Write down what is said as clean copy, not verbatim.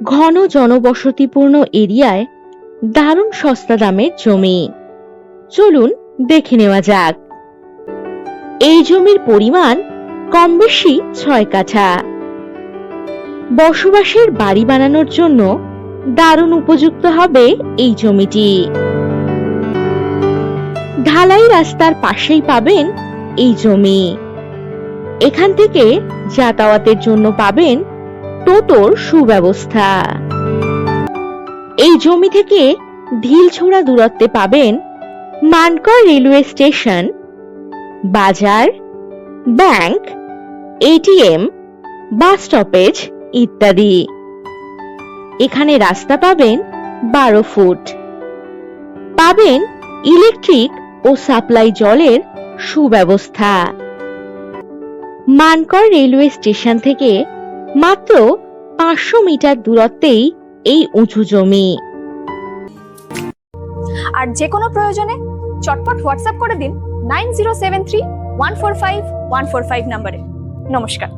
ঘন জনবসতিপূর্ণ এরিয়ায় দারুণ সস্তা দামের জমি। চলুন দেখে নেওয়া যাক। এই জমির পরিমাণ কম বেশি 6 কাঠা। বসবাসের বাড়ি বানানোর জন্য দারুণ উপযুক্ত হবে এই জমিটি। ঢালাই রাস্তার পাশেই পাবেন এই জমি। এখান থেকে যাতায়াতের জন্য পাবেন টোটোর সুব্যবস্থা। এই জমি থেকে ঢিলছোড়া দূরত্বে পাবেন মানকড় রেলওয়ে স্টেশন, বাজার, ব্যাংক, এটিএম, বাস স্টপেজ ইত্যাদি। এখানে রাস্তা পাবেন 12 ফুট। পাবেন ইলেকট্রিক ও সাপ্লাই জলের সুব্যবস্থা। মানকড় রেলওয়ে স্টেশন থেকে মাত্র 500 মিটার দূরত্বেই এই উঁচু জমি। আর যে কোনো প্রয়োজনে চটপট হোয়াটসঅ্যাপ করে দিন 9073145145 নম্বরে। নমস্কার।